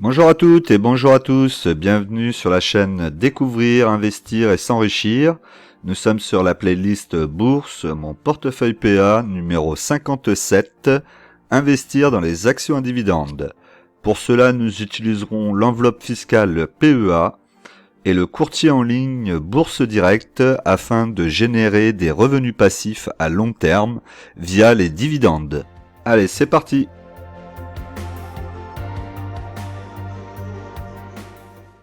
Bonjour à toutes et bonjour à tous, bienvenue sur la chaîne Découvrir, Investir et S'enrichir. Nous sommes sur la playlist Bourse, mon portefeuille PA numéro 57, Investir dans les actions à dividendes. Pour cela, nous utiliserons l'enveloppe fiscale PEA et le courtier en ligne Bourse Direct afin de générer des revenus passifs à long terme via les dividendes. Allez, c'est parti!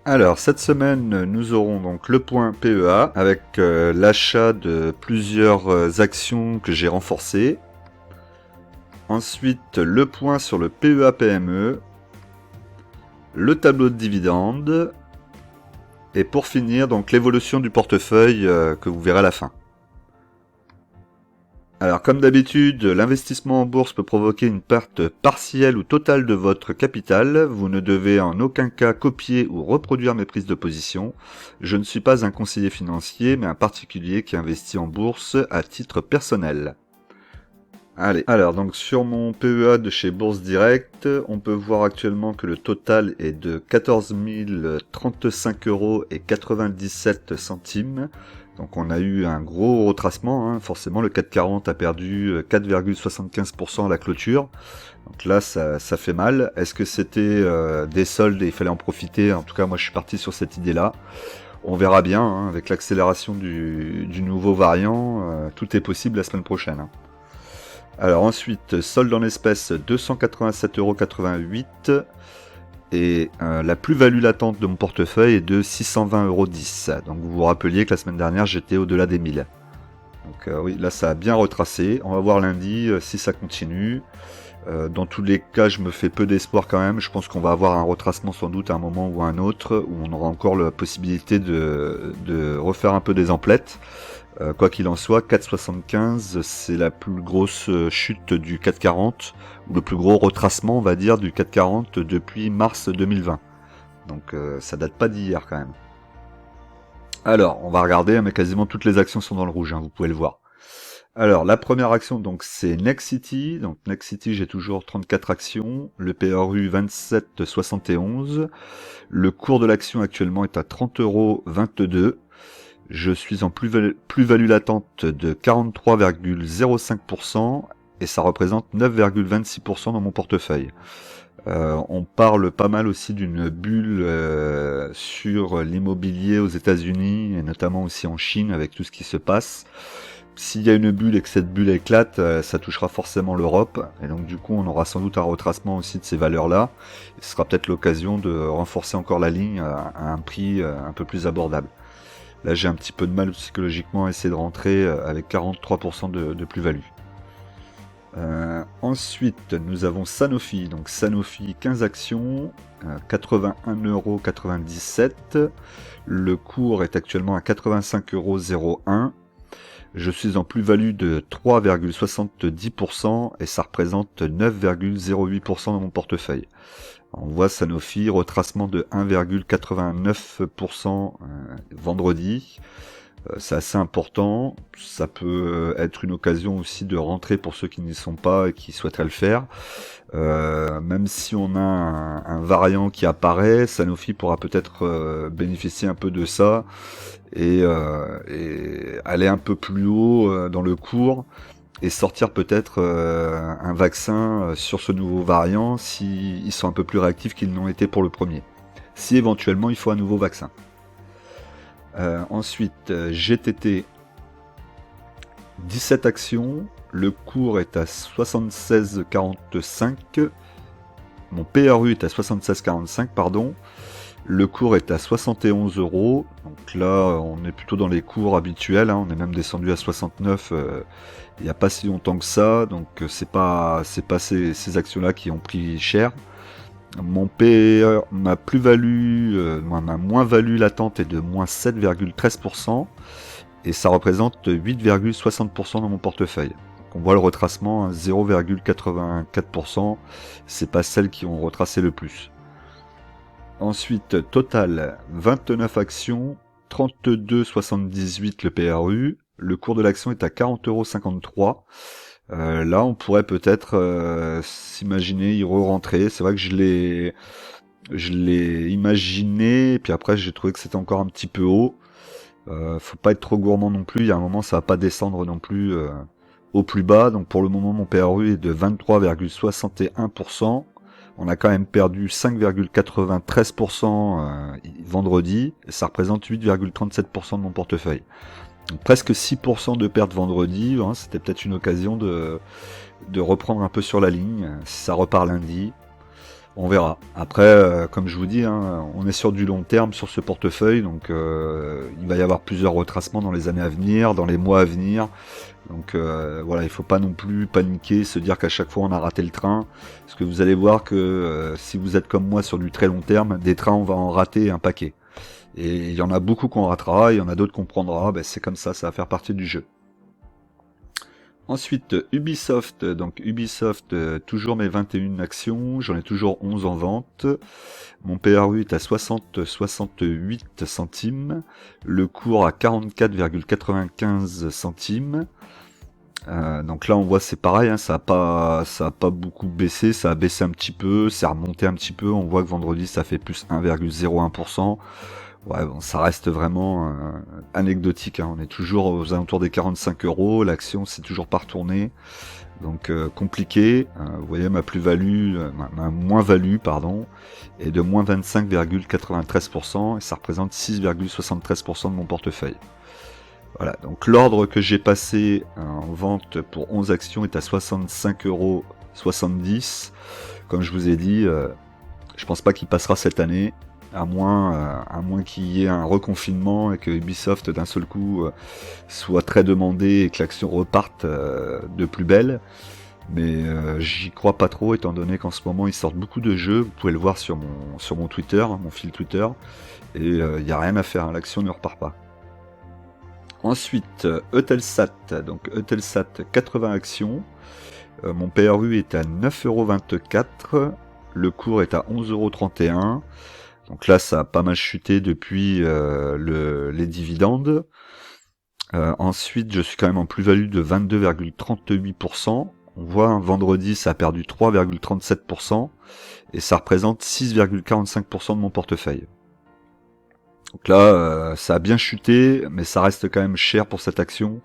Alors, cette semaine, nous aurons donc le point PEA avec l'achat de plusieurs actions que j'ai renforcées. Ensuite, le point sur le PEA PME, le tableau de dividendes et pour finir, donc l'évolution du portefeuille que vous verrez à la fin. Alors, comme d'habitude, l'investissement en bourse peut provoquer une perte partielle ou totale de votre capital. Vous ne devez en aucun cas copier ou reproduire mes prises de position. Je ne suis pas un conseiller financier, mais un particulier qui investit en bourse à titre personnel. Allez, alors donc sur mon PEA de chez Bourse Direct, on peut voir actuellement que le total est de 14 035,97 €. Donc on a eu un gros retracement, hein. Forcément le CAC 40 a perdu 4,75% à la clôture. Donc là ça fait mal. Est-ce que c'était des soldes et il fallait en profiter? En tout cas moi je suis parti sur cette idée-là. On verra bien, hein, avec l'accélération du nouveau variant, tout est possible la semaine prochaine, hein. Alors ensuite, solde en espèces 287,88 € et la plus-value latente de mon portefeuille est de 620,10 €. Donc vous vous rappeliez que la semaine dernière j'étais au-delà des 1000. Donc oui, là ça a bien retracé. On va voir lundi si ça continue. Dans tous les cas, je me fais peu d'espoir quand même. Je pense qu'on va avoir un retracement sans doute à un moment ou à un autre, où on aura encore la possibilité de refaire un peu des emplettes. Quoi qu'il en soit, 4,75 c'est la plus grosse chute du CAC 40, ou le plus gros retracement on va dire du CAC 40 depuis mars 2020. Donc ça date pas d'hier quand même. Alors, on va regarder, mais quasiment toutes les actions sont dans le rouge, hein, vous pouvez le voir. Alors, la première action, donc, c'est Nexity. Donc, Nexity, j'ai toujours 34 actions. Le PRU 27,71. Le cours de l'action actuellement est à 30,22 €. Je suis en plus-value latente de 43,05% et ça représente 9,26% dans mon portefeuille. On parle pas mal aussi d'une bulle sur l'immobilier aux États-Unis et notamment aussi en Chine avec tout ce qui se passe. S'il y a une bulle et que cette bulle éclate, ça touchera forcément l'Europe et donc du coup on aura sans doute un retracement aussi de ces valeurs-là. Ce sera peut-être l'occasion de renforcer encore la ligne à un prix un peu plus abordable. Là, j'ai un petit peu de mal psychologiquement à essayer de rentrer avec 43% de plus-value. Ensuite, nous avons Sanofi. Donc Sanofi, 15 actions, 81,97 €. Le cours est actuellement à 85,01 €. Je suis en plus-value de 3,70% et ça représente 9,08% dans mon portefeuille. On voit Sanofi, retracement de 1,89% vendredi. C'est assez important. Ça peut être une occasion aussi de rentrer pour ceux qui n'y sont pas et qui souhaiteraient le faire. Même si on a un variant qui apparaît, Sanofi pourra peut-être bénéficier un peu de ça et aller un peu plus haut dans le cours et sortir peut-être un vaccin sur ce nouveau variant s'ils sont un peu plus réactifs qu'ils n'ont été pour le premier. Si éventuellement il faut un nouveau vaccin. Ensuite, GTT, 17 actions, le cours est à 76,45, mon PRU est à 76,45, pardon, le cours est à 71 €, donc là on est plutôt dans les cours habituels, hein, on est même descendu à 69 il n'y a pas si longtemps que ça, donc c'est pas ces actions-là qui ont pris cher. Mon ma plus-value, ma moins-value latente est de moins 7,13% et ça représente 8,60% dans mon portefeuille. Donc on voit le retracement, 0,84%, c'est pas celles qui ont retracé le plus. Ensuite, total, 29 actions, 32,78 le PRU, le cours de l'action est à 40,53 €. Là, on pourrait peut-être s'imaginer y re-rentrer. C'est vrai que je Je l'ai imaginé, puis après j'ai trouvé que c'était encore un petit peu haut. Faut pas être trop gourmand non plus, il y a un moment ça va pas descendre non plus au plus bas, donc pour le moment mon PRU est de 23,61%. On a quand même perdu 5,93% vendredi, et ça représente 8,37% de mon portefeuille. Donc presque 6% de perte vendredi, hein, c'était peut-être une occasion de reprendre un peu sur la ligne, si ça repart lundi. On verra. Après, comme je vous dis, hein, on est sur du long terme sur ce portefeuille, donc il va y avoir plusieurs retracements dans les années à venir, dans les mois à venir. Donc voilà, il faut pas non plus paniquer, se dire qu'à chaque fois on a raté le train, parce que vous allez voir que si vous êtes comme moi sur du très long terme, des trains on va en rater un paquet. Et il y en a beaucoup qu'on ratera, il y en a d'autres qu'on prendra, ben, c'est comme ça va faire partie du jeu. Ensuite, Ubisoft, donc Ubisoft, toujours mes 21 actions, j'en ai toujours 11 en vente. Mon PRU est à 68 centimes, le cours à 44,95 centimes. Donc là on voit c'est pareil, hein, ça a pas beaucoup baissé, ça a baissé un petit peu, ça a remonté un petit peu, on voit que vendredi ça fait plus 1,01%. Ouais, bon, ça reste vraiment anecdotique, hein. On est toujours aux alentours des 45 euros, l'action s'est toujours pas retournée, donc compliqué. Vous voyez ma plus-value, ma moins-value, pardon, est de moins 25,93%, et ça représente 6,73% de mon portefeuille. Voilà, donc l'ordre que j'ai passé en vente pour 11 actions est à 65,70 €. Comme je vous ai dit, je pense pas qu'il passera cette année. À moins qu'il y ait un reconfinement et que Ubisoft d'un seul coup soit très demandé et que l'action reparte de plus belle. Mais j'y crois pas trop étant donné qu'en ce moment ils sortent beaucoup de jeux, vous pouvez le voir sur mon Twitter, hein, mon fil Twitter, et il n'y a rien à faire, hein, l'action ne repart pas. Ensuite, Eutelsat, donc Eutelsat 80 actions, mon PRU est à 9,24 €, le cours est à 11,31 €. Donc là, ça a pas mal chuté depuis les dividendes. Ensuite, je suis quand même en plus-value de 22,38%. On voit, hein, vendredi, ça a perdu 3,37%. Et ça représente 6,45% de mon portefeuille. Donc là, ça a bien chuté, mais ça reste quand même cher pour cette action.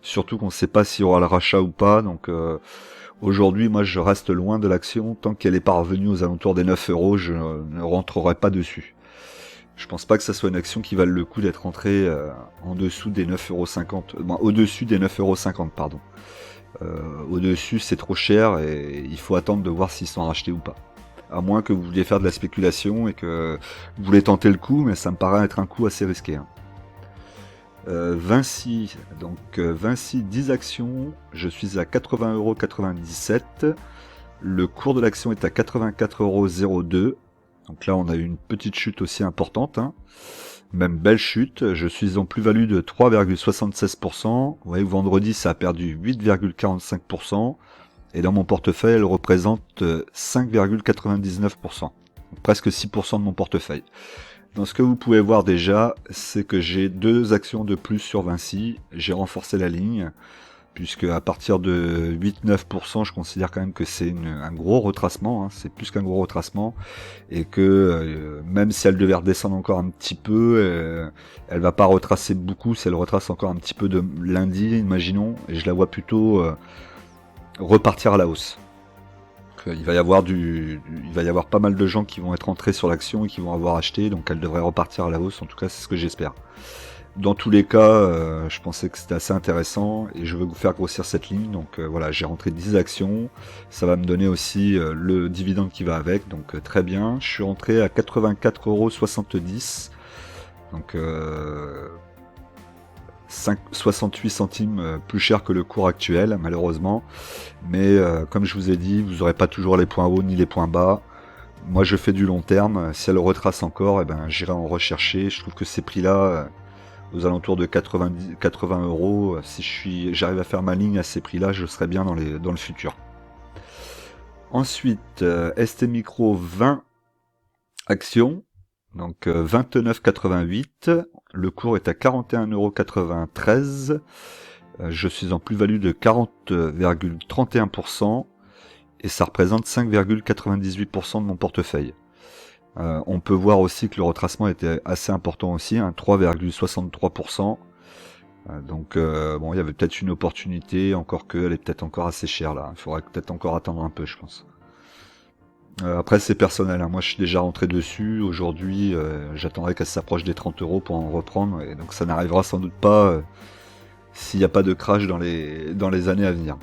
Surtout qu'on ne sait pas s'il y aura le rachat ou pas. Donc aujourd'hui, moi, je reste loin de l'action. Tant qu'elle n'est pas revenue aux alentours des 9 €, je ne rentrerai pas dessus. Je pense pas que ça soit une action qui vaille le coup d'être rentrée en dessous des 9,50 €. Au-dessus des 9,50 €, pardon. Au-dessus, c'est trop cher et il faut attendre de voir s'ils sont rachetés ou pas. À moins que vous vouliez faire de la spéculation et que vous voulez tenter le coup, mais ça me paraît être un coup assez risqué, hein. Vinci, donc Vinci 10 actions, je suis à 80,97 €. Le cours de l'action est à 84,02 €. Donc là on a eu une petite chute aussi importante, hein. Même belle chute, je suis en plus-value de 3,76%. Vous voyez que vendredi ça a perdu 8,45%. Et dans mon portefeuille elle représente 5,99%. Presque 6% de mon portefeuille. Donc ce que vous pouvez voir déjà, c'est que j'ai 2 actions de plus sur Vinci. J'ai renforcé la ligne, puisque à partir de 8-9%, je considère quand même que c'est un gros retracement, hein, c'est plus qu'un gros retracement, et que même si elle devait redescendre encore un petit peu, elle va pas retracer beaucoup. Si elle retrace encore un petit peu de lundi, imaginons, et je la vois plutôt repartir à la hausse. Il va y avoir pas mal de gens qui vont être entrés sur l'action et qui vont avoir acheté, donc elle devrait repartir à la hausse, en tout cas c'est ce que j'espère. Dans tous les cas, je pensais que c'était assez intéressant et je veux vous faire grossir cette ligne, donc voilà, j'ai rentré 10 actions, ça va me donner aussi le dividende qui va avec, donc très bien. Je suis rentré à 84,70 €, donc 68 centimes plus cher que le cours actuel, malheureusement. Mais comme je vous ai dit, vous n'aurez pas toujours les points hauts ni les points bas. Moi, je fais du long terme. Si elle retrace encore, eh ben, j'irai en rechercher. Je trouve que ces prix-là, aux alentours de 80 €, si j'arrive à faire ma ligne à ces prix-là, je serai bien dans le futur. Ensuite, ST Micro 20 actions. Donc 29,88. Le cours est à 41,93 €. Je suis en plus-value de 40,31% et ça représente 5,98% de mon portefeuille. On peut voir aussi que le retracement était assez important aussi, hein, 3,63%. Donc bon, il y avait peut-être une opportunité, encore qu'elle est peut-être encore assez chère là. Il faudrait peut-être encore attendre un peu, je pense. Après c'est personnel, hein. Moi je suis déjà rentré dessus. Aujourd'hui, j'attendrai qu'elle s'approche des 30 € pour en reprendre, et donc ça n'arrivera sans doute pas s'il n'y a pas de crash dans les années à venir.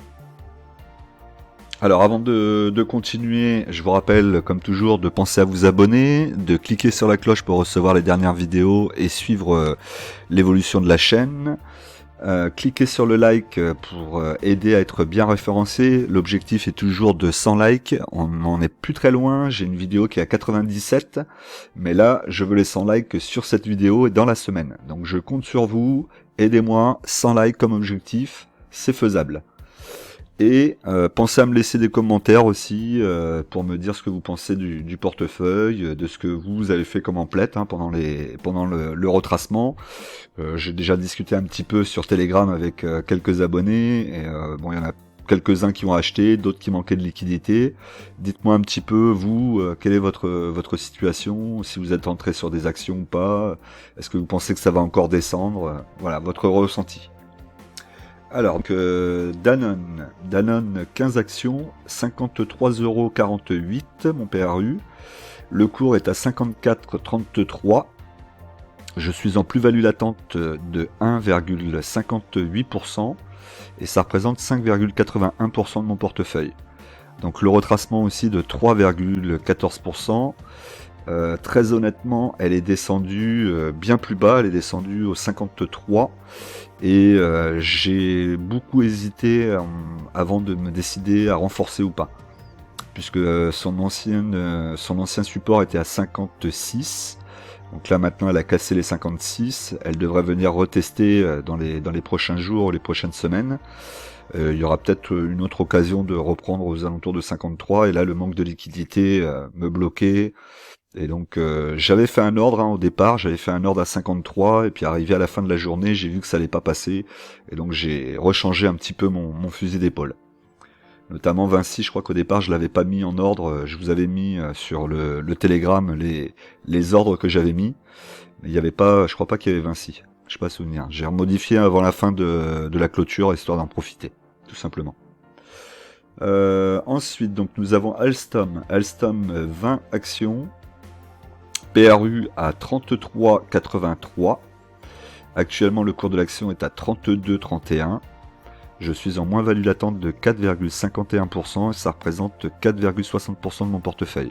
Alors avant de continuer, je vous rappelle comme toujours de penser à vous abonner, de cliquer sur la cloche pour recevoir les dernières vidéos et suivre l'évolution de la chaîne. Cliquez sur le like pour aider à être bien référencé. L'objectif est toujours de 100 likes. On n'en est plus très loin. J'ai une vidéo qui est à 97. Mais là, je veux les 100 likes sur cette vidéo et dans la semaine. Donc je compte sur vous. Aidez-moi. 100 likes comme objectif. C'est faisable. Et pensez à me laisser des commentaires aussi pour me dire ce que vous pensez du portefeuille, de ce que vous avez fait comme emplette hein, pendant le retracement. J'ai déjà discuté un petit peu sur Telegram avec quelques abonnés. Et bon, il y en a quelques-uns qui ont acheté, d'autres qui manquaient de liquidité. Dites-moi un petit peu, vous, quelle est votre situation, si vous êtes entré sur des actions ou pas. Est-ce que vous pensez que ça va encore descendre? Voilà, votre ressenti. Alors, Danone 15 actions, 53,48 € mon PRU. Le cours est à 54,33. Je suis en plus-value latente de 1,58% et ça représente 5,81% de mon portefeuille. Donc le retracement aussi de 3,14%. Très honnêtement, elle est descendue bien plus bas, elle est descendue au 53 et j'ai beaucoup hésité avant de me décider à renforcer ou pas, puisque son ancien support était à 56. Donc là maintenant elle a cassé les 56, elle devrait venir retester dans les prochains jours, les prochaines semaines. Il y aura peut-être une autre occasion de reprendre aux alentours de 53, et là le manque de liquidité me bloquait. Et donc j'avais fait un ordre au départ, j'avais fait un ordre à 53, et puis arrivé à la fin de la journée, j'ai vu que ça allait pas passer, et donc j'ai rechangé un petit peu mon fusil d'épaule. Notamment Vinci, je crois qu'au départ je l'avais pas mis en ordre, je vous avais mis sur le Telegram les ordres que j'avais mis, mais il y avait pas, je crois pas qu'il y avait Vinci, je sais pas souvenir. J'ai remodifié avant la fin de la clôture, histoire d'en profiter, tout simplement. Ensuite, donc nous avons Alstom 20 actions, PRU à 33,83. Actuellement, le cours de l'action est à 32,31. Je suis en moins-value latente de 4,51% et ça représente 4,60% de mon portefeuille.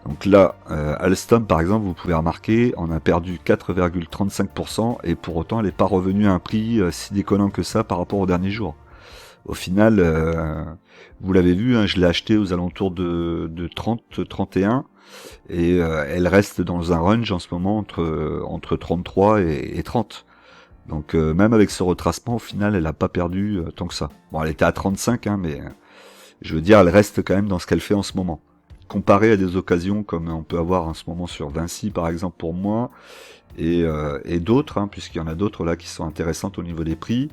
Donc là, Alstom par exemple, vous pouvez remarquer, on a perdu 4,35% et pour autant elle n'est pas revenue à un prix si déconnant que ça par rapport au dernier jour. Au final, vous l'avez vu, hein, je l'ai acheté aux alentours de 30-31 et elle reste dans un range en ce moment entre 33 et 30. Donc même avec ce retracement, au final, elle n'a pas perdu tant que ça. Bon, elle était à 35, hein, mais je veux dire, elle reste quand même dans ce qu'elle fait en ce moment. Comparé à des occasions comme on peut avoir en ce moment sur Vinci, par exemple, pour moi, et d'autres, hein, puisqu'il y en a d'autres là qui sont intéressantes au niveau des prix,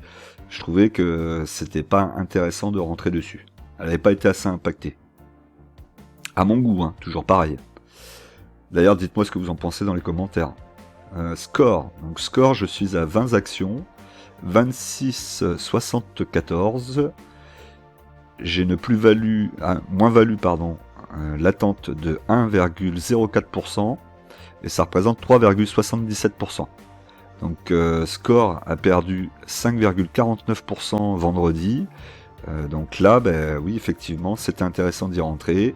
je trouvais que c'était pas intéressant de rentrer dessus. Elle n'avait pas été assez impactée. À mon goût, hein, toujours pareil. D'ailleurs, dites-moi ce que vous en pensez dans les commentaires. Score. Donc Score, je suis à 20 actions, 26,74. J'ai une moins-value latente de 1,04% et ça représente 3,77%. Donc Score a perdu 5,49% vendredi. Donc là, oui, effectivement, c'était intéressant d'y rentrer.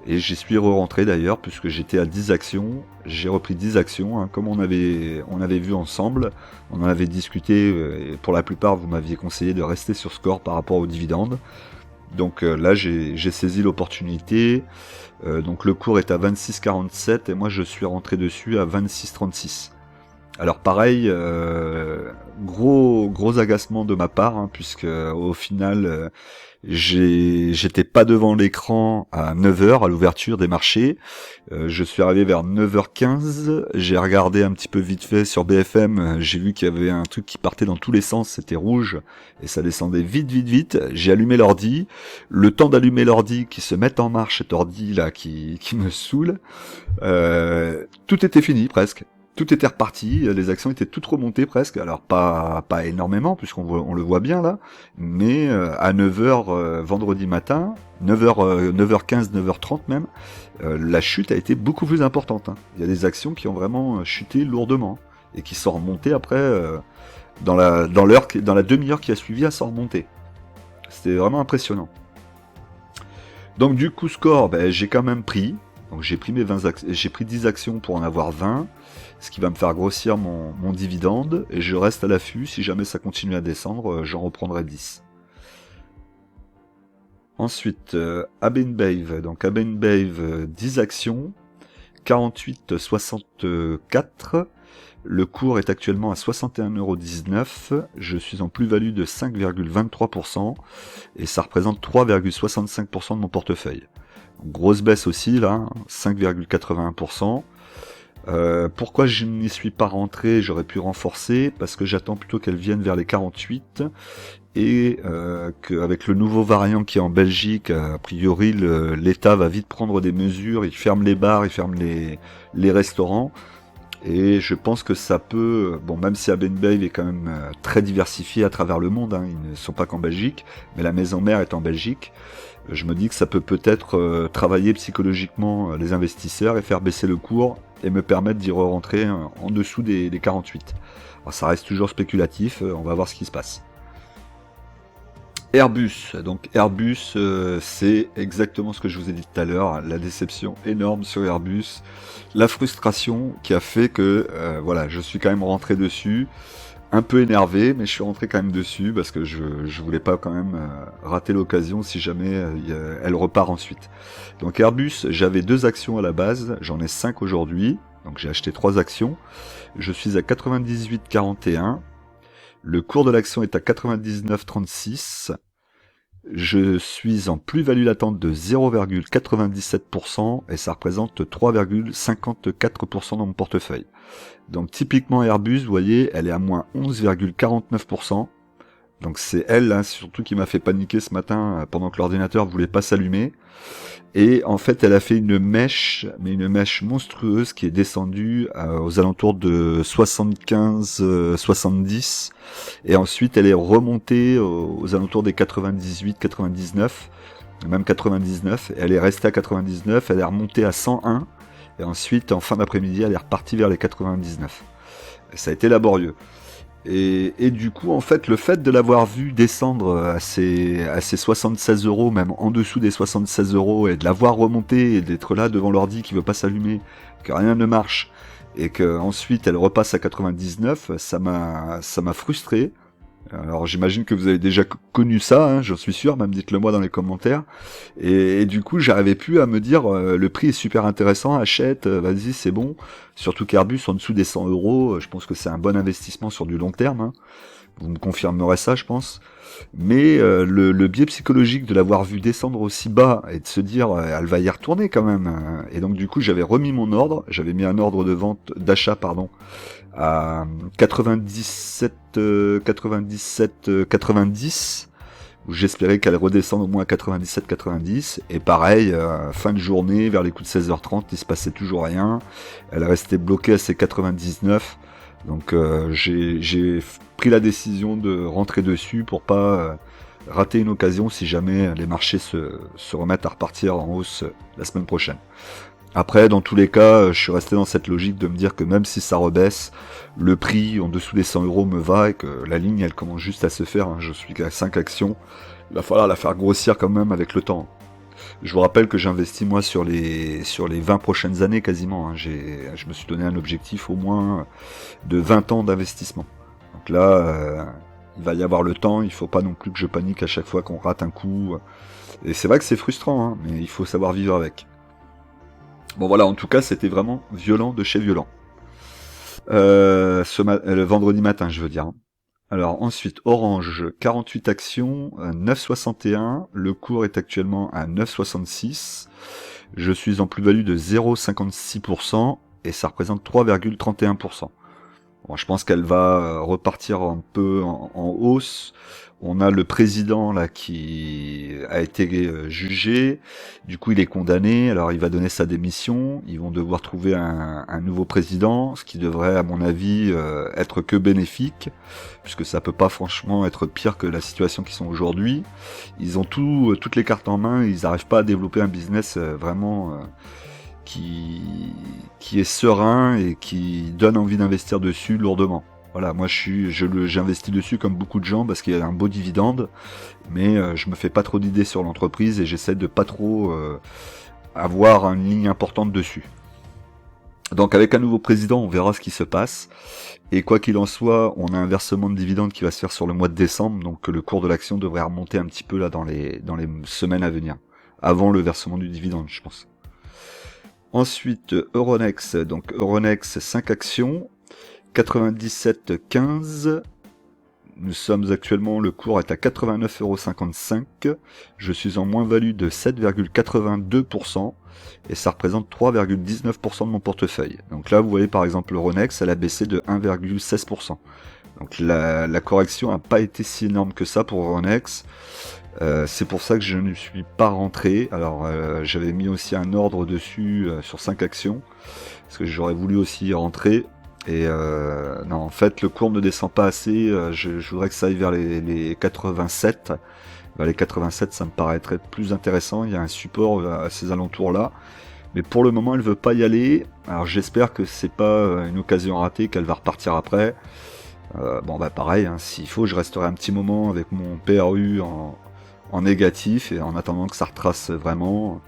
Et j'y suis re-rentré d'ailleurs, puisque j'étais à 10 actions. J'ai repris 10 actions, hein, comme on avait vu ensemble. On en avait discuté, et pour la plupart, vous m'aviez conseillé de rester sur Score par rapport aux dividendes. Donc là, j'ai saisi l'opportunité. Donc le cours est à 26,47 et moi, je suis rentré dessus à 26,36. Alors pareil, gros agacement de ma part, hein, puisque au final, j'étais pas devant l'écran à 9h à l'ouverture des marchés. Je suis arrivé vers 9h15, j'ai regardé un petit peu vite fait sur BFM, j'ai vu qu'il y avait un truc qui partait dans tous les sens, c'était rouge, et ça descendait vite. J'ai allumé l'ordi, le temps d'allumer l'ordi, qui se mette en marche, cet ordi là qui me saoule, tout était fini presque. Tout était reparti, les actions étaient toutes remontées presque, alors pas énormément, on le voit bien là, mais à 9h vendredi matin, 9h, 9h15, 9h30 même, la chute a été beaucoup plus importante. Hein. Il y a des actions qui ont vraiment chuté lourdement, et qui sont remontées après, dans la demi-heure qui a suivi, à s'en remonter. C'était vraiment impressionnant. Donc du coup score, j'ai quand même pris, donc j'ai pris 10 actions pour en avoir 20, ce qui va me faire grossir mon dividende, et je reste à l'affût, si jamais ça continue à descendre, j'en reprendrai 10. Ensuite, Abenbave, donc Abenbave, 10 actions, 48,64, le cours est actuellement à 61,19€, je suis en plus-value de 5,23%, et ça représente 3,65% de mon portefeuille. Grosse baisse aussi là, 5,81%. Pourquoi je n'y suis pas rentré, j'aurais pu renforcer, parce que j'attends plutôt qu'elle vienne vers les 48, et qu'avec le nouveau variant qui est en Belgique, a priori l'État va vite prendre des mesures, il ferme les bars, il ferme les restaurants, et je pense que ça peut, bon, même si Abenbave est quand même très diversifié à travers le monde, hein, ils ne sont pas qu'en Belgique, mais la maison mère est en Belgique, je me dis que ça peut peut-être travailler psychologiquement les investisseurs et faire baisser le cours et me permettre d'y re-rentrer en dessous des 48. Alors ça reste toujours spéculatif, on va voir ce qui se passe. Airbus, donc Airbus, c'est exactement ce que je vous ai dit tout à l'heure, la déception énorme sur Airbus, la frustration qui a fait que voilà, je suis quand même rentré dessus, un peu énervé, mais je suis rentré quand même dessus parce que je voulais pas quand même rater l'occasion si jamais elle repart ensuite. Donc Airbus, j'avais 2 actions à la base, j'en ai 5 aujourd'hui, donc j'ai acheté 3 actions, je suis à 98,41, le cours de l'action est à 99,36, je suis en plus-value latente de 0,97% et ça représente 3,54% dans mon portefeuille. Donc typiquement Airbus, vous voyez, elle est à moins 11,49%. Donc c'est elle, hein, surtout qui m'a fait paniquer ce matin pendant que l'ordinateur voulait pas s'allumer. Et en fait, elle a fait une mèche, mais une mèche monstrueuse qui est descendue aux alentours de 75-70. Et ensuite, elle est remontée aux alentours des 98-99, même 99. Et elle est restée à 99, elle est remontée à 101. Et ensuite, en fin d'après-midi, elle est repartie vers les 99. Et ça a été laborieux. Et du coup, en fait, le fait de l'avoir vu descendre à ces 76€, même en dessous des 76€, et de l'avoir remonté, et d'être là devant l'ordi qui veut pas s'allumer, que rien ne marche, et que ensuite elle repasse à 99, ça m'a frustré. Alors j'imagine que vous avez déjà connu ça, hein, j'en suis sûr, même dites-le moi dans les commentaires. Et du coup, j'arrivais plus à me dire, le prix est super intéressant, achète, vas-y, c'est bon. Surtout qu'Airbus, en dessous des 100€, je pense que c'est un bon investissement sur du long terme. Hein. Vous me confirmerez ça, je pense. Mais le biais psychologique de l'avoir vu descendre aussi bas et de se dire, elle va y retourner quand même. Hein. Et donc du coup, j'avais remis mon ordre, j'avais mis un ordre de vente, d'achat, pardon, à 90, où j'espérais qu'elle redescende au moins à 97-90, et pareil, fin de journée, vers les coups de 16h30, il se passait toujours rien, elle restait bloquée à ses 99, donc j'ai pris la décision de rentrer dessus pour pas rater une occasion si jamais les marchés se remettent à repartir en hausse la semaine prochaine. Après, dans tous les cas, je suis resté dans cette logique de me dire que même si ça rebaisse, le prix en dessous des 100€ me va et que la ligne, elle commence juste à se faire. Hein. Je suis qu'à 5 actions. Il va falloir la faire grossir quand même avec le temps. Je vous rappelle que j'investis moi sur les 20 prochaines années quasiment. Hein. Je me suis donné un objectif au moins de 20 ans d'investissement. Donc là, il va y avoir le temps. Il faut pas non plus que je panique à chaque fois qu'on rate un coup. Et c'est vrai que c'est frustrant, hein, mais il faut savoir vivre avec. Bon voilà, en tout cas, c'était vraiment violent de chez violent. Le vendredi matin, je veux dire. Alors ensuite, Orange, 48 actions, 9,61. Le cours est actuellement à 9,66. Je suis en plus-value de 0,56% et ça représente 3,31%. Bon, je pense qu'elle va repartir un peu en hausse. On a le président là qui a été jugé, du coup il est condamné, alors il va donner sa démission, ils vont devoir trouver un nouveau président, ce qui devrait à mon avis être que bénéfique, puisque ça peut pas franchement être pire que la situation qu'ils sont aujourd'hui. Ils ont toutes les cartes en main, ils n'arrivent pas à développer un business vraiment qui est serein et qui donne envie d'investir dessus lourdement. Voilà, moi j'investis dessus comme beaucoup de gens parce qu'il y a un beau dividende, mais je me fais pas trop d'idées sur l'entreprise et j'essaie de pas trop avoir une ligne importante dessus. Donc avec un nouveau président, on verra ce qui se passe. Et quoi qu'il en soit, on a un versement de dividendes qui va se faire sur le mois de décembre, donc le cours de l'action devrait remonter un petit peu là dans les semaines à venir, avant le versement du dividende, je pense. Ensuite, Euronext, donc Euronext 5 actions, 97,15. Nous sommes actuellement, le cours est à 89,55 €. Je suis en moins-value de 7,82% et ça représente 3,19% de mon portefeuille. Donc là, vous voyez par exemple Euronext, elle a baissé de 1,16%. Donc la correction n'a pas été si énorme que ça pour Euronext. C'est pour ça que je ne suis pas rentré. Alors j'avais mis aussi un ordre dessus sur 5 actions, parce que j'aurais voulu aussi y rentrer. Et non, en fait, le cours ne descend pas assez. Je voudrais que ça aille vers les 87. Vers les 87, ça me paraîtrait plus intéressant. Il y a un support à ces alentours-là. Mais pour le moment, elle veut pas y aller. Alors j'espère que c'est pas une occasion ratée, qu'elle va repartir après. Bon bah pareil, hein, s'il faut, je resterai un petit moment avec mon PRU en négatif et en attendant que ça retrace vraiment.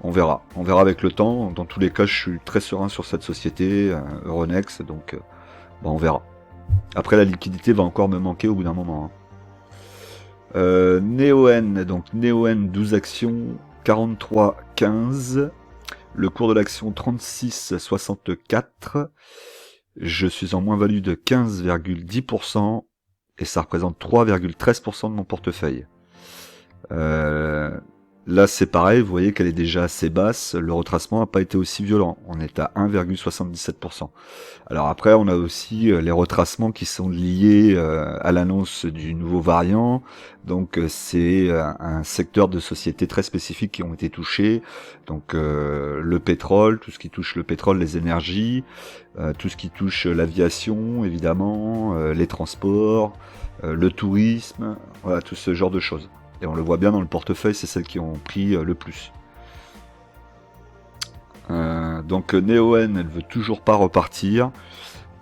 On verra avec le temps. Dans tous les cas, je suis très serein sur cette société, Euronext, donc on verra. Après, la liquidité va encore me manquer au bout d'un moment. Hein. Neoen, donc Neoen 12 actions, 43,15. Le cours de l'action 36,64. Je suis en moins-value de 15,10% et ça représente 3,13% de mon portefeuille. Là c'est pareil, vous voyez qu'elle est déjà assez basse, le retracement n'a pas été aussi violent, on est à 1,77%. Alors après on a aussi les retracements qui sont liés à l'annonce du nouveau variant, donc c'est un secteur de sociétés très spécifiques qui ont été touchés, donc le pétrole, tout ce qui touche le pétrole, les énergies, tout ce qui touche l'aviation évidemment, les transports, le tourisme, voilà tout ce genre de choses. Et on le voit bien dans le portefeuille, c'est celles qui ont pris le plus. Donc Neoen, elle veut toujours pas repartir.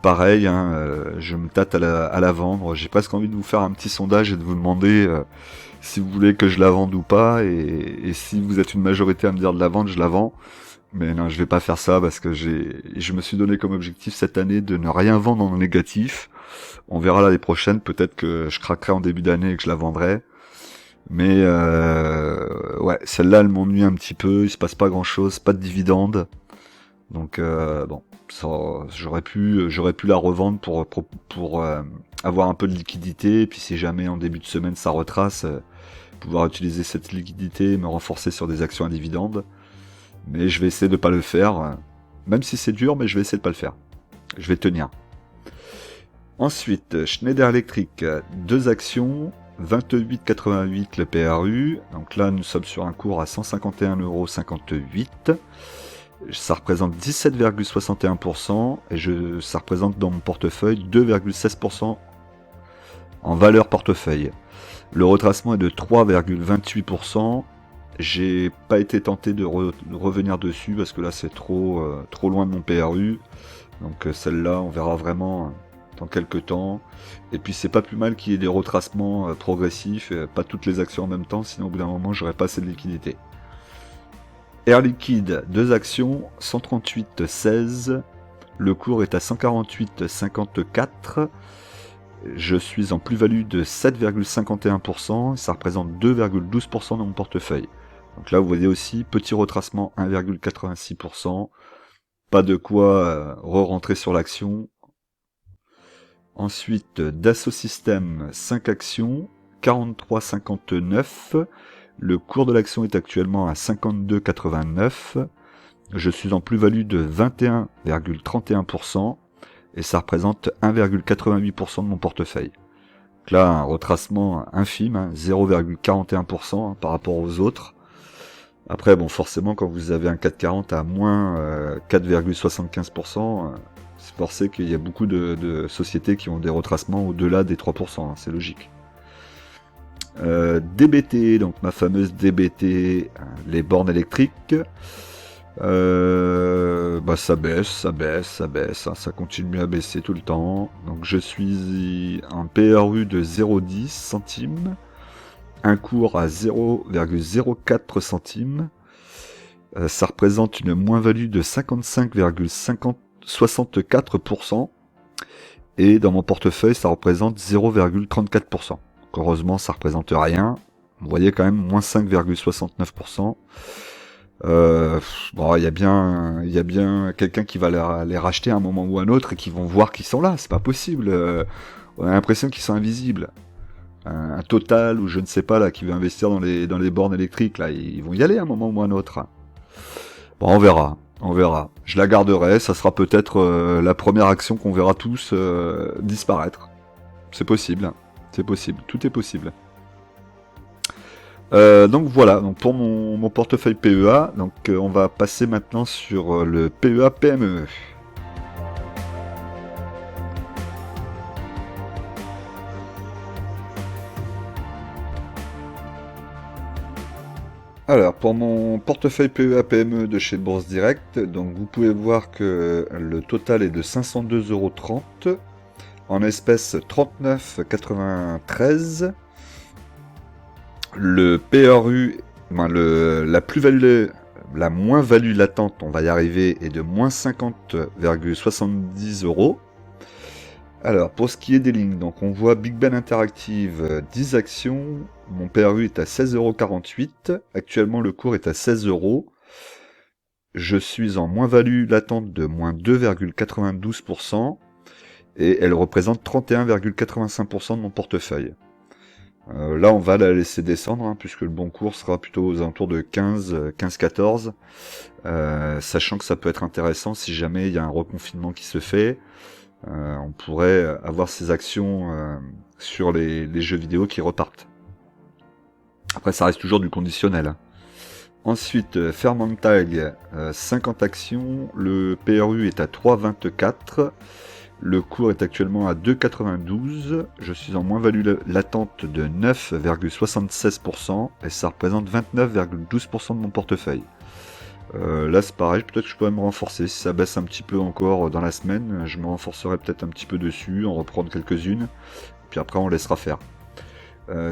Pareil, hein, je me tâte à la vendre. J'ai presque envie de vous faire un petit sondage et de vous demander si vous voulez que je la vende ou pas. Et si vous êtes une majorité à me dire de la vendre, je la vends. Mais non, je vais pas faire ça parce que je me suis donné comme objectif cette année de ne rien vendre en négatif. On verra l'année prochaine, peut-être que je craquerai en début d'année et que je la vendrai. Mais ouais, celle-là elle m'ennuie un petit peu, il se passe pas grand-chose, pas de dividendes. Donc bon, j'aurais pu la revendre pour avoir un peu de liquidité, et puis si jamais en début de semaine ça retrace, pouvoir utiliser cette liquidité et me renforcer sur des actions à dividendes. Mais je vais essayer de pas le faire, même si c'est dur, mais je vais essayer de pas le faire. Je vais tenir. Ensuite, Schneider Electric, 2 actions. 28,88 le PRU, donc là nous sommes sur un cours à 151,58 €, ça représente 17,61% et ça représente dans mon portefeuille 2,16% en valeur portefeuille. Le retracement est de 3,28%, j'ai pas été tenté de revenir dessus parce que là c'est trop loin de mon PRU, donc celle-là on verra vraiment dans quelques temps. Et puis c'est pas plus mal qu'il y ait des retracements progressifs, pas toutes les actions en même temps, sinon au bout d'un moment j'aurais pas assez de liquidité. Air Liquide, 2 actions, 138,16. Le cours est à 148,54. Je suis en plus-value de 7,51%, ça représente 2,12% dans mon portefeuille. Donc là vous voyez aussi, petit retracement 1,86%. Pas de quoi re-rentrer sur l'action. Ensuite, Dassault Systèmes, 5 actions, 43,59. Le cours de l'action est actuellement à 52,89. Je suis en plus-value de 21,31% et ça représente 1,88% de mon portefeuille. Donc là, un retracement infime, 0,41% par rapport aux autres. Après, bon, forcément, quand vous avez un 4,40 à moins 4,75%, c'est forcé qu'il y a beaucoup de sociétés qui ont des retracements au-delà des 3%, c'est logique. DBT, donc ma fameuse DBT, les bornes électriques, ça baisse, ça continue à baisser tout le temps. Donc je suis en PRU de 0,10 centimes, un cours à 0,04 centimes, ça représente une moins-value de 55,64%, et dans mon portefeuille ça représente 0,34%. Heureusement, ça représente rien. Vous voyez quand même, moins 5,69%. Il y a bien quelqu'un qui va les racheter à un moment ou à un autre et qui vont voir qu'ils sont là. C'est pas possible. On a l'impression qu'ils sont invisibles. Un Total ou je ne sais pas là qui veut investir dans les bornes électriques là, ils vont y aller à un moment ou à un autre. Bon, on verra. Je la garderai. Ça sera peut-être la première action qu'on verra tous disparaître. C'est possible. Tout est possible. Donc voilà, donc pour mon portefeuille PEA, donc on va passer maintenant sur le PEA PME. Alors, pour mon portefeuille PEA PME de chez Bourse Direct, donc vous pouvez voir que le total est de 502,30 €. En espèces 39,93. Le PRU, la plus-value, la moins-value latente, on va y arriver, est de moins 50,70 €. Alors, pour ce qui est des lignes, donc on voit Big Ben Interactive, 10 actions, mon PRU est à 16,48 €, actuellement le cours est à 16 €. Je suis en moins-value latente de moins 2,92%. Et elle représente 31,85% de mon portefeuille. Là, on va la laisser descendre, puisque le bon cours sera plutôt aux alentours de 15-14, sachant que ça peut être intéressant si jamais il y a un reconfinement qui se fait. On pourrait avoir ces actions sur les jeux vidéo qui repartent. Après, ça reste toujours du conditionnel. Ensuite, Fermentag, 50 actions, le PRU est à 3,24. Le cours est actuellement à 2,92. Je suis en moins-value latente de 9,76% et ça représente 29,12% de mon portefeuille. Là c'est pareil, peut-être que je pourrais me renforcer. Si ça baisse un petit peu encore dans la semaine, je me renforcerai peut-être un petit peu dessus, en reprendre quelques-unes, puis après on laissera faire.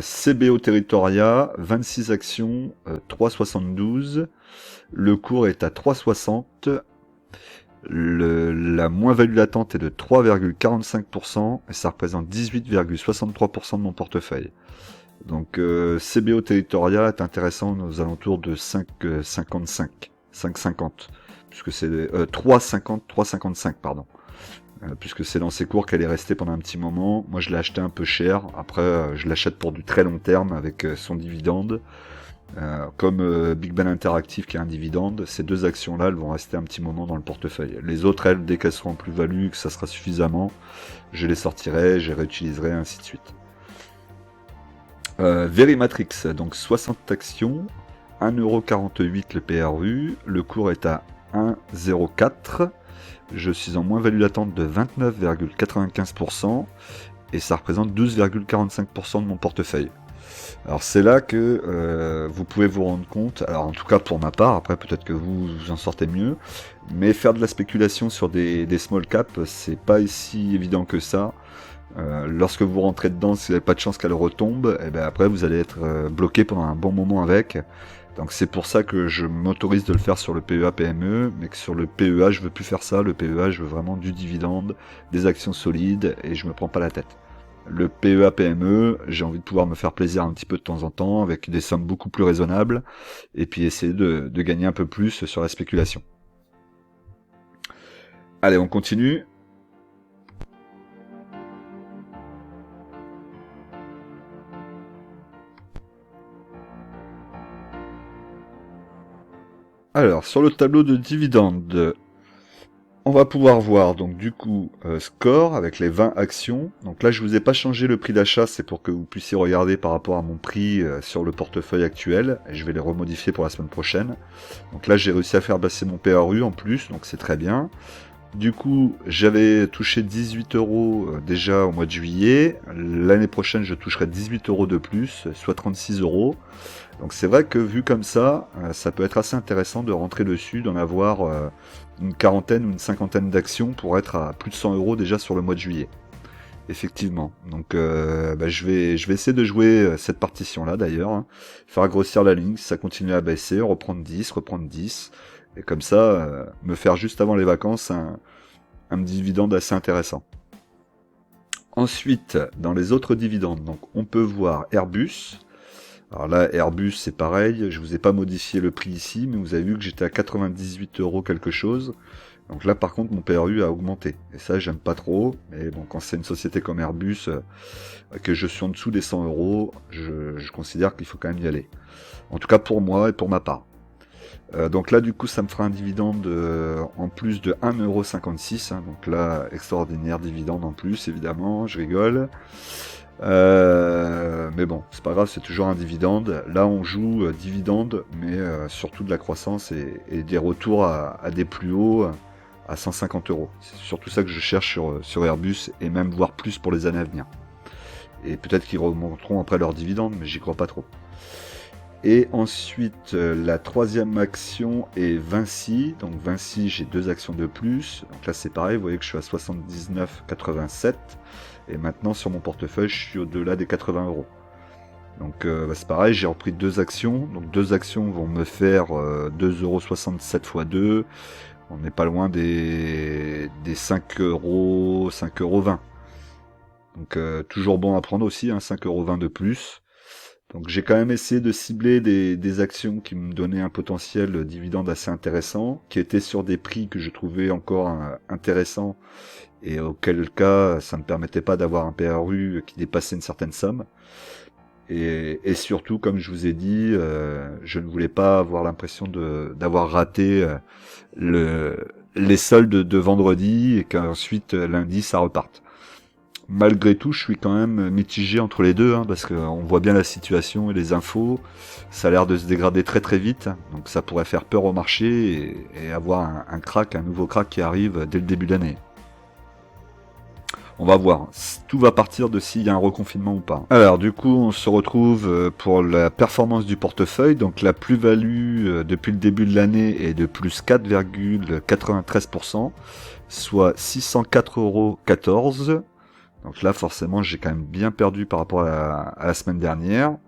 CBO Territoria, 26 actions, 3,72. Le cours est à 3,60. La moins-value latente est de 3,45% et ça représente 18,63% de mon portefeuille. Donc CBO Territoria est intéressant aux alentours de 5,50, puisque c'est 3,55 pardon. Puisque c'est dans ces cours qu'elle est restée pendant un petit moment. Moi je l'ai acheté un peu cher, après je l'achète pour du très long terme avec son dividende. Comme Big Ben Interactive qui a un dividende, ces deux actions-là, elles vont rester un petit moment dans le portefeuille. Les autres, elles, dès qu'elles seront en plus-value, que ça sera suffisamment, je les sortirai, je les réutiliserai, ainsi de suite. Verimatrix, donc 60 actions, 1,48 € le PRU, le cours est à 1,04. Je suis en moins-value latente de 29,95% et ça représente 12,45% de mon portefeuille. Alors c'est là que vous pouvez vous rendre compte, alors en tout cas pour ma part, après peut-être que vous en sortez mieux, mais faire de la spéculation sur des small caps, c'est pas si évident que ça. Lorsque vous rentrez dedans, si vous n'avez pas de chance qu'elle retombe, et ben après vous allez être bloqué pendant un bon moment avec. Donc c'est pour ça que je m'autorise de le faire sur le PEA PME, mais que sur le PEA je veux plus faire ça. Le PEA je veux vraiment du dividende, des actions solides et je me prends pas la tête. Le PEA PME, j'ai envie de pouvoir me faire plaisir un petit peu de temps en temps avec des sommes beaucoup plus raisonnables et puis essayer de gagner un peu plus sur la spéculation. Allez, on continue. Alors, sur le tableau de dividendes, on va pouvoir voir donc du coup score avec les 20 actions. Donc là je vous ai pas changé le prix d'achat, c'est pour que vous puissiez regarder par rapport à mon prix sur le portefeuille actuel. Et je vais les remodifier pour la semaine prochaine. Donc là j'ai réussi à faire baisser mon PRU en plus, donc c'est très bien. Du coup j'avais touché 18 € déjà au mois de juillet. L'année prochaine je toucherai 18 € de plus, soit 36 €. Donc c'est vrai que vu comme ça peut être assez intéressant de rentrer dessus, d'en avoir une quarantaine ou une cinquantaine d'actions pour être à plus de 100 € déjà sur le mois de juillet. Effectivement. Donc je vais essayer de jouer cette partition-là d'ailleurs. Hein. Faire grossir la ligne, si ça continue à baisser, reprendre 10, reprendre 10. Et comme ça, me faire juste avant les vacances un dividende assez intéressant. Ensuite, dans les autres dividendes, donc on peut voir Airbus. Alors là, Airbus, c'est pareil, je vous ai pas modifié le prix ici, mais vous avez vu que j'étais à 98 € quelque chose. Donc là, par contre, mon PRU a augmenté. Et ça, j'aime pas trop. Mais bon, quand c'est une société comme Airbus, que je suis en dessous des 100 €, je considère qu'il faut quand même y aller. En tout cas pour moi et pour ma part. Donc là, du coup, ça me fera un dividende en plus de 1,56 €. Hein, donc là, extraordinaire dividende en plus, évidemment, je rigole. Mais bon, c'est pas grave, c'est toujours un dividende. Là, on joue dividende, mais surtout de la croissance et des retours à des plus hauts à 150 €. C'est surtout ça que je cherche sur Airbus, et même voire plus pour les années à venir. Et peut-être qu'ils remonteront après leurs dividendes, mais j'y crois pas trop. Et ensuite, la troisième action est Vinci. Donc Vinci, j'ai 2 actions de plus. Donc là, c'est pareil, vous voyez que je suis à 79,87. Et maintenant, sur mon portefeuille, je suis au-delà des 80 €. Donc c'est pareil, j'ai repris 2 actions. Donc 2 actions vont me faire 2,67 € x 2. On n'est pas loin des 5 €, 5,20 €. Donc toujours bon à prendre aussi, hein, 5,20 € de plus. Donc j'ai quand même essayé de cibler des actions qui me donnaient un potentiel dividende assez intéressant, qui étaient sur des prix que je trouvais encore intéressants, et auquel cas ça ne me permettait pas d'avoir un PRU qui dépassait une certaine somme. Et surtout, comme je vous ai dit, je ne voulais pas avoir l'impression d'avoir raté les soldes de vendredi et qu'ensuite lundi ça reparte. Malgré tout, je suis quand même mitigé entre les deux, hein, parce qu'on voit bien la situation et les infos. Ça a l'air de se dégrader très très vite, donc ça pourrait faire peur au marché et avoir un nouveau crack qui arrive dès le début d'année. On va voir, tout va partir de s'il y a un reconfinement ou pas. Alors du coup, on se retrouve pour la performance du portefeuille. Donc la plus-value depuis le début de l'année est de plus 4,93%, soit 604,14 €. Donc là, forcément, j'ai quand même bien perdu par rapport à la semaine dernière. Donc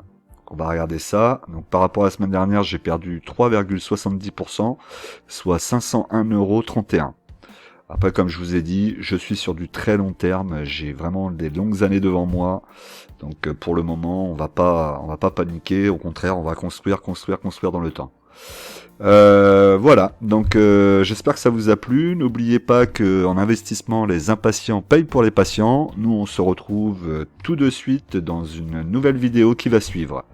on va regarder ça. Donc par rapport à la semaine dernière, j'ai perdu 3,70%, soit 501,31 €. Après, comme je vous ai dit, je suis sur du très long terme. J'ai vraiment des longues années devant moi. Donc pour le moment, on va pas paniquer. Au contraire, on va construire dans le temps. Voilà, donc j'espère que ça vous a plu. N'oubliez pas qu'en investissement, les impatients payent pour les patients. Nous, on se retrouve tout de suite dans une nouvelle vidéo qui va suivre.